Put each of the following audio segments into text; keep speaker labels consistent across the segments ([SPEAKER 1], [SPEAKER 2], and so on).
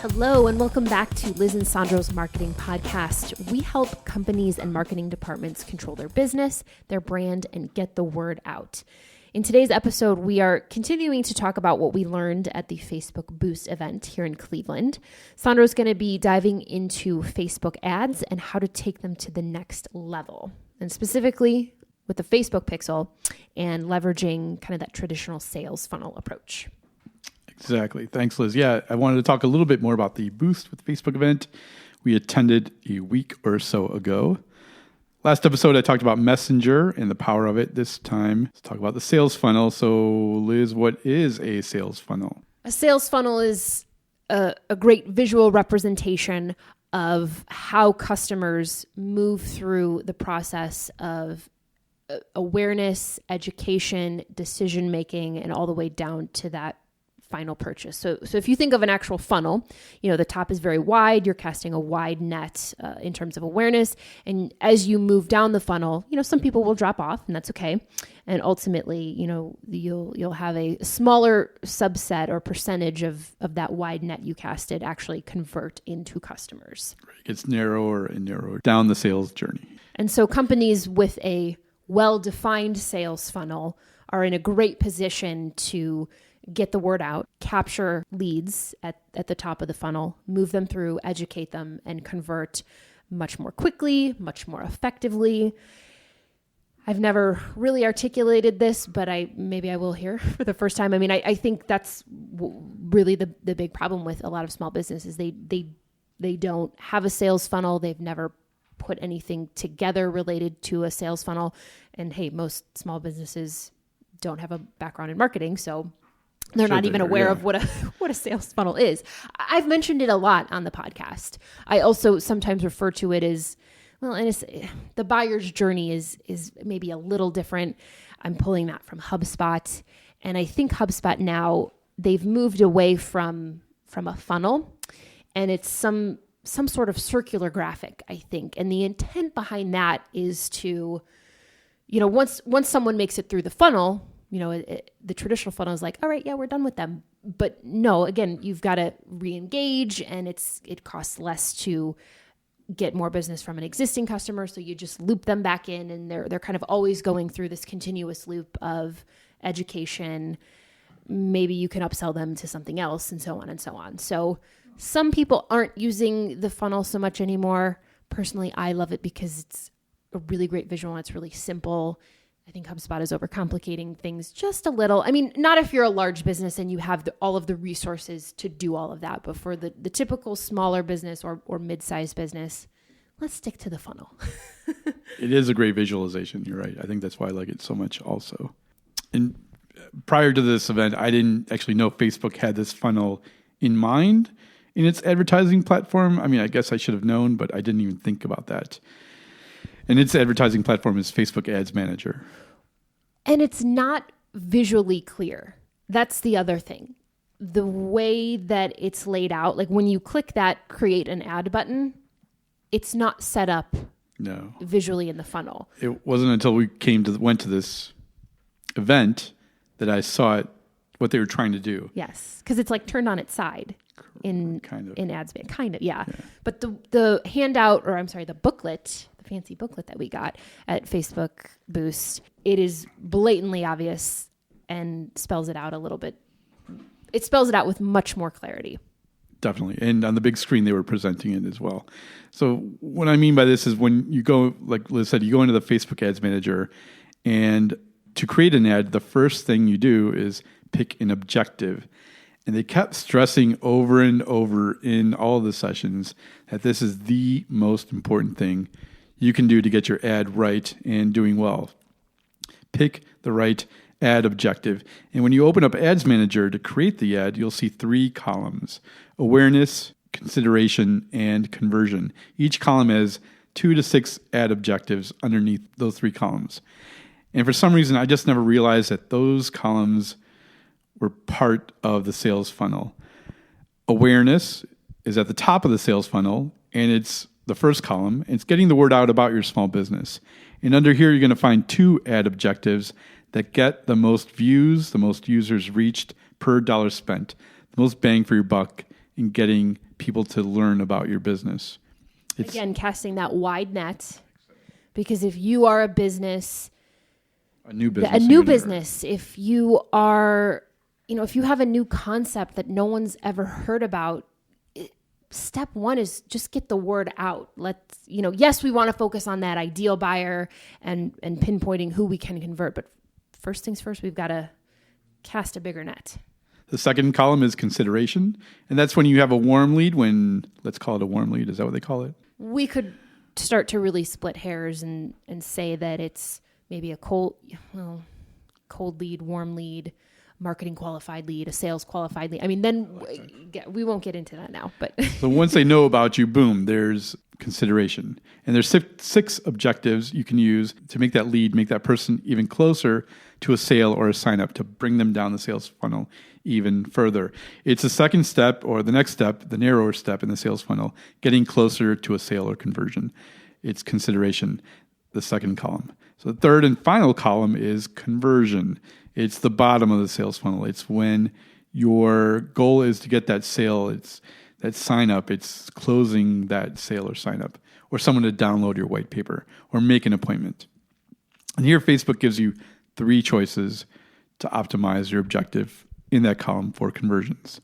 [SPEAKER 1] Hello, and welcome back to Liz and Sandro's Marketing Podcast. We help companies and marketing departments control their business, their brand, and get the word out. In today's episode, we are continuing to talk about what we learned at the Facebook Boost event here in Cleveland. Sandro's going to be diving into Facebook ads and how to take them to the next level, and specifically with the Facebook Pixel and leveraging kind of that traditional sales funnel approach.
[SPEAKER 2] Exactly. Thanks, Liz. Yeah, I wanted to talk a little bit more about the Boost with Facebook event we attended a week or so ago. Last episode, I talked about Messenger and the power of it. This time, let's talk about the sales funnel. So, Liz, what is a sales funnel?
[SPEAKER 1] A sales funnel is a great visual representation of how customers move through the process of awareness, education, decision-making, and all the way down to that final purchase. So if you think of an actual funnel, the top is very wide. You're casting a wide net in terms of awareness. And as you move down the funnel, some people will drop off, and that's okay. And ultimately, you'll have a smaller subset or percentage of that wide net you casted actually convert into customers.
[SPEAKER 2] It gets narrower and narrower down the sales journey.
[SPEAKER 1] And so companies with a well-defined sales funnel are in a great position to get the word out, capture leads at the top of the funnel, move them through, educate them, and convert much more quickly, much more effectively. I've never really articulated this, but maybe I will here for the first time. I think that's really the big problem with a lot of small businesses. They don't have a sales funnel. They've never put anything together related to a sales funnel. And hey, most small businesses don't have a background in marketing, so they're not even aware of what a sales funnel is. I've mentioned it a lot on the podcast. I also sometimes refer to it as, the buyer's journey is maybe a little different. I'm pulling that from HubSpot. And I think HubSpot now, they've moved away from a funnel, and it's some sort of circular graphic, I think. And the intent behind that is to, once someone makes it through the funnel, the traditional funnel is like, all right, yeah, we're done with them. But no, again, you've got to re-engage, and it costs less to get more business from an existing customer. So you just loop them back in, and they're kind of always going through this continuous loop of education. Maybe you can upsell them to something else, and so on and so on. So some people aren't using the funnel so much anymore. Personally, I love it because it's a really great visual and it's really simple. I think HubSpot is overcomplicating things just a little. Not if you're a large business and you have all of the resources to do all of that, but for the typical smaller business or mid-sized business, let's stick to the funnel.
[SPEAKER 2] It is a great visualization. You're right. I think that's why I like it so much also. And prior to this event, I didn't actually know Facebook had this funnel in mind in its advertising platform. I guess I should have known, but I didn't even think about that. And its advertising platform is Facebook Ads Manager.
[SPEAKER 1] And it's not visually clear. That's the other thing. The way that it's laid out, like when you click that create an ad button, it's not set up visually in the funnel.
[SPEAKER 2] It wasn't until we went to this event that I saw what they were trying to do.
[SPEAKER 1] Yes, because it's like turned on its side in Ads Manager. Kind of, yeah. But the handout, the booklet, fancy booklet that we got at Facebook Boost, it is blatantly obvious and spells it out a little bit. It spells it out with much more clarity.
[SPEAKER 2] Definitely. And on the big screen, they were presenting it as well. So what I mean by this is when you go, like Liz said, you go into the Facebook Ads Manager, and to create an ad, the first thing you do is pick an objective. And they kept stressing over and over in all of the sessions that this is the most important thing you can do to get your ad right and doing well. Pick the right ad objective. And when you open up Ads Manager to create the ad, you'll see 3 columns: awareness, consideration, and conversion. Each column has 2 to 6 ad objectives underneath those 3 columns. And for some reason, I just never realized that those columns were part of the sales funnel. Awareness is at the top of the sales funnel, and it's the first column. It's getting the word out about your small business. And under here, you're going to find 2 ad objectives that get the most views, the most users reached per dollar spent, the most bang for your buck, in getting people to learn about your business.
[SPEAKER 1] Again, casting that wide net, because if you are a business,
[SPEAKER 2] a new business,
[SPEAKER 1] if you are, if you have a new concept that no one's ever heard about, step one is just get the word out. Yes, we want to focus on that ideal buyer and pinpointing who we can convert, but first things first, we've got to cast a bigger net.
[SPEAKER 2] The second column is consideration, and that's when you have a warm lead. Let's call it a warm lead. Is that what they call it?
[SPEAKER 1] We could start to really split hairs and say that it's maybe a cold lead, warm lead, marketing qualified lead, a sales qualified lead. I mean, then we won't get into that now. But
[SPEAKER 2] so once they know about you, boom, there's consideration. And there's 6 objectives you can use to make that lead, make that person even closer to a sale or a sign up, to bring them down the sales funnel even further. It's the second step, or the next step, the narrower step in the sales funnel, getting closer to a sale or conversion. It's consideration, the second column. So the third and final column is conversion. It's the bottom of the sales funnel. It's when your goal is to get that sale. It's that sign up. It's closing that sale or sign up, or someone to download your white paper or make an appointment. And here Facebook gives you 3 choices to optimize your objective in that column for conversions.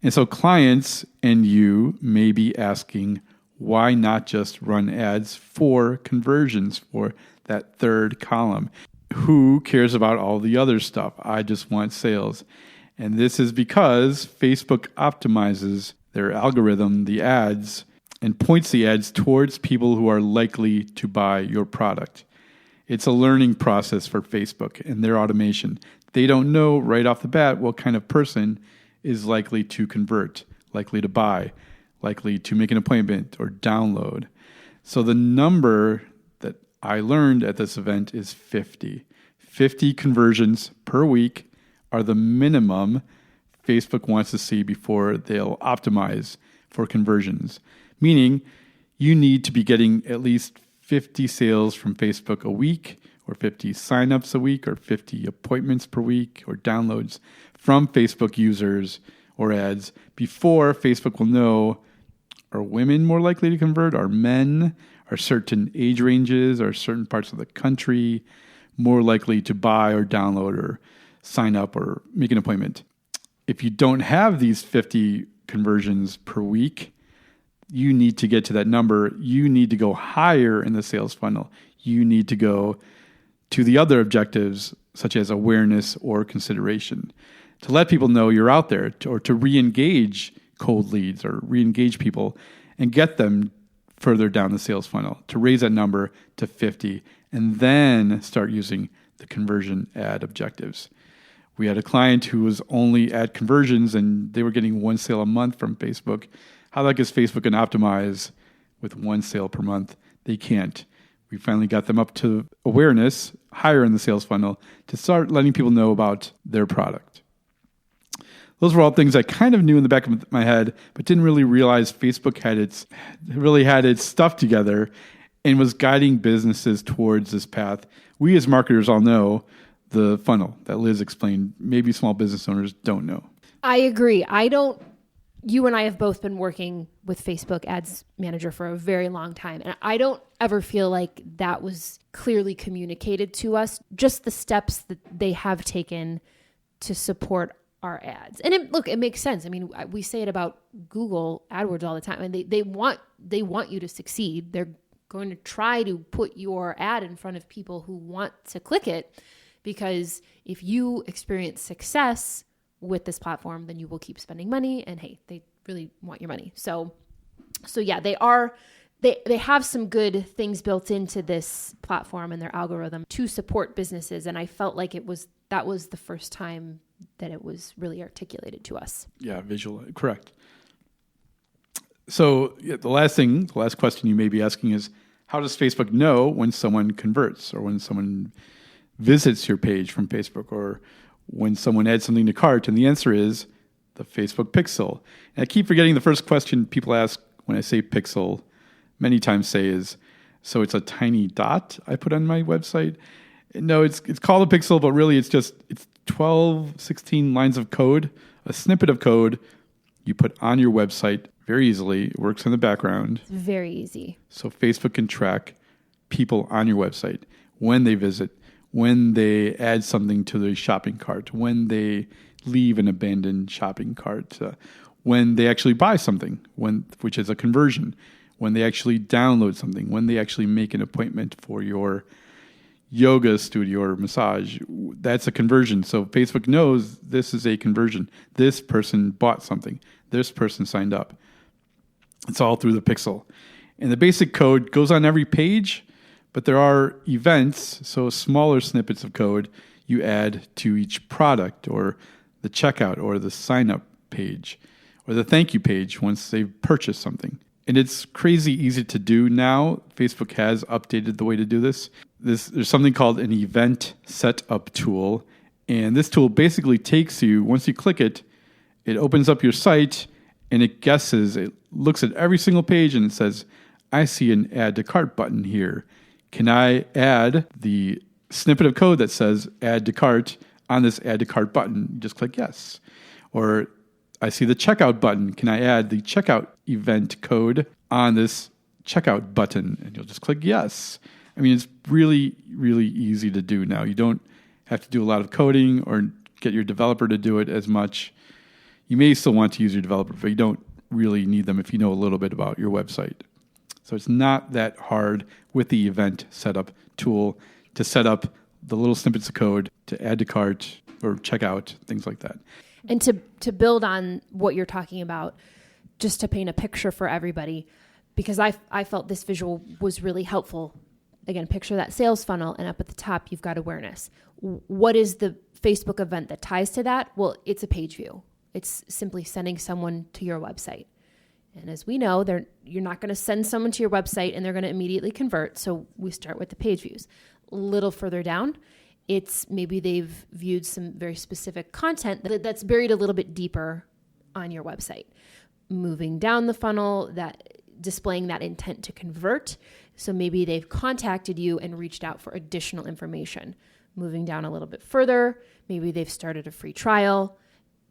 [SPEAKER 2] And so clients and you may be asking, why not just run ads for conversions for that third column? Who cares about all the other stuff? I just want sales. And this is because Facebook optimizes their algorithm, the ads, and points the ads towards people who are likely to buy your product. It's a learning process for Facebook and their automation. They don't know right off the bat what kind of person is likely to convert, likely to buy, likely to make an appointment or download. So the number that I learned at this event is 50. 50 conversions per week are the minimum Facebook wants to see before they'll optimize for conversions. Meaning you need to be getting at least 50 sales from Facebook a week, or 50 signups a week, or 50 appointments per week, or downloads from Facebook users or ads before Facebook will know, are women more likely to convert? Are men? Are certain age ranges or certain parts of the country more likely to buy or download or sign up or make an appointment? If you don't have these 50 conversions per week, you need to get to that number. You need to go higher in the sales funnel. You need to go to the other objectives, such as awareness or consideration, to let people know you're out there, or to re-engage cold leads or re-engage people and get them further down the sales funnel, to raise that number to 50, and then start using the conversion ad objectives. We had a client who was only at conversions and they were getting 1 sale a month from Facebook. How the heck is Facebook going to optimize with 1 sale per month? They can't. We finally got them up to awareness, higher in the sales funnel, to start letting people know about their product. Those were all things I kind of knew in the back of my head, but didn't really realize Facebook had its stuff together and was guiding businesses towards this path. We as marketers all know the funnel that Liz explained. Maybe small business owners don't know.
[SPEAKER 1] I agree. You and I have both been working with Facebook Ads Manager for a very long time, and I don't ever feel like that was clearly communicated to us, just the steps that they have taken to support our ads. And it makes sense. I mean, we say it about Google AdWords all the time, and they want you to succeed. They're going to try to put your ad in front of people who want to click it, because if you experience success with this platform, then you will keep spending money, and hey, they really want your money. So yeah, they have some good things built into this platform and their algorithm to support businesses. And I felt like that was the first time that it was really articulated to us.
[SPEAKER 2] Yeah, visual, correct. So the last question you may be asking is, how does Facebook know when someone converts, or when someone visits your page from Facebook, or when someone adds something to cart? And the answer is the Facebook pixel. And I keep forgetting the first question people ask when I say pixel, many times say is, so it's a tiny dot I put on my website? No, it's called a pixel, but really it's 12, 16 lines of code, a snippet of code you put on your website very easily. It works in the background.
[SPEAKER 1] It's very easy.
[SPEAKER 2] So Facebook can track people on your website, when they visit, when they add something to their shopping cart, when they leave an abandoned shopping cart, when they actually buy something, which is a conversion, when they actually download something, when they actually make an appointment for your yoga studio or massage. That's a conversion. So Facebook knows this is a conversion. This person bought something. This person signed up. It's all through the pixel. And the basic code goes on every page, but there are events, so smaller snippets of code you add to each product or the checkout or the sign-up page or the thank you page once they've purchased something. And it's crazy easy to do now. Facebook has updated the way to do this. There's something called an event setup tool. And this tool basically takes you, once you click it, it opens up your site and it guesses, it looks at every single page and it says, I see an add to cart button here. Can I add the snippet of code that says add to cart on this add to cart button? Just click yes. Or I see the checkout button. Can I add the checkout event code on this checkout button? And you'll just click yes. I mean, it's really, really easy to do now. You don't have to do a lot of coding or get your developer to do it as much. You may still want to use your developer, but you don't really need them if you know a little bit about your website. So it's not that hard with the event setup tool to set up the little snippets of code to add to cart or checkout, things like that.
[SPEAKER 1] And to build on what you're talking about, just to paint a picture for everybody, because I felt this visual was really helpful. Again, picture that sales funnel, and up at the top, you've got awareness. What is the Facebook event that ties to that? Well, it's a page view. It's simply sending someone to your website. And as we know, you're not going to send someone to your website and they're going to immediately convert. So we start with the page views. A little further down, it's maybe they've viewed some very specific content that's buried a little bit deeper on your website. Moving down the funnel, that displaying that intent to convert. So maybe they've contacted you and reached out for additional information. Moving down a little bit further, maybe they've started a free trial.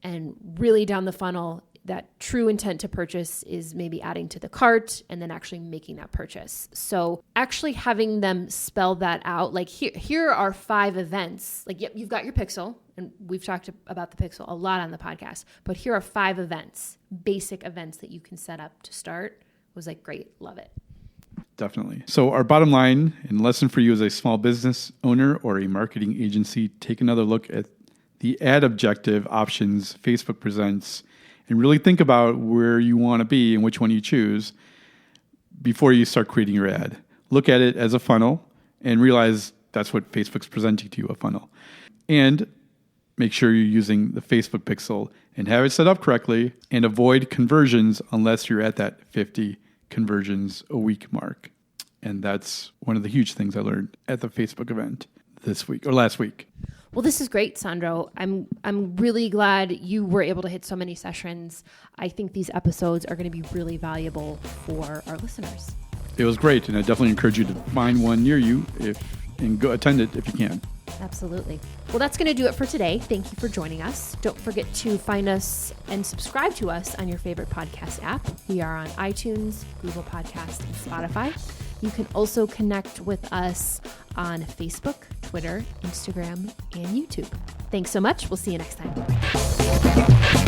[SPEAKER 1] And really down the funnel, that true intent to purchase is maybe adding to the cart and then actually making that purchase. So actually having them spell that out, like here are 5 events. Like, yep, you've got your pixel, and we've talked about the pixel a lot on the podcast, but here are 5 events, basic events that you can set up to start. Was like, great, love it.
[SPEAKER 2] Definitely. So our bottom line and lesson for you as a small business owner or a marketing agency, take another look at the ad objective options Facebook presents and really think about where you want to be and which one you choose before you start creating your ad. Look at it as a funnel and realize that's what Facebook's presenting to you, a funnel. And make sure you're using the Facebook pixel and have it set up correctly, and avoid conversions unless you're at that 50 conversions a week mark. And that's one of the huge things I learned at the Facebook event this week or last week.
[SPEAKER 1] Well, this is great, Sandro. I'm really glad you were able to hit so many sessions. I think these episodes are going to be really valuable for our listeners.
[SPEAKER 2] It was great, and I definitely encourage you to find one near you and go attend it if you can.
[SPEAKER 1] Absolutely. Well, that's going to do it for today. Thank you for joining us. Don't forget to find us and subscribe to us on your favorite podcast app. We are on iTunes, Google Podcasts, and Spotify. You can also connect with us on Facebook, Twitter, Instagram, and YouTube. Thanks so much. We'll see you next time.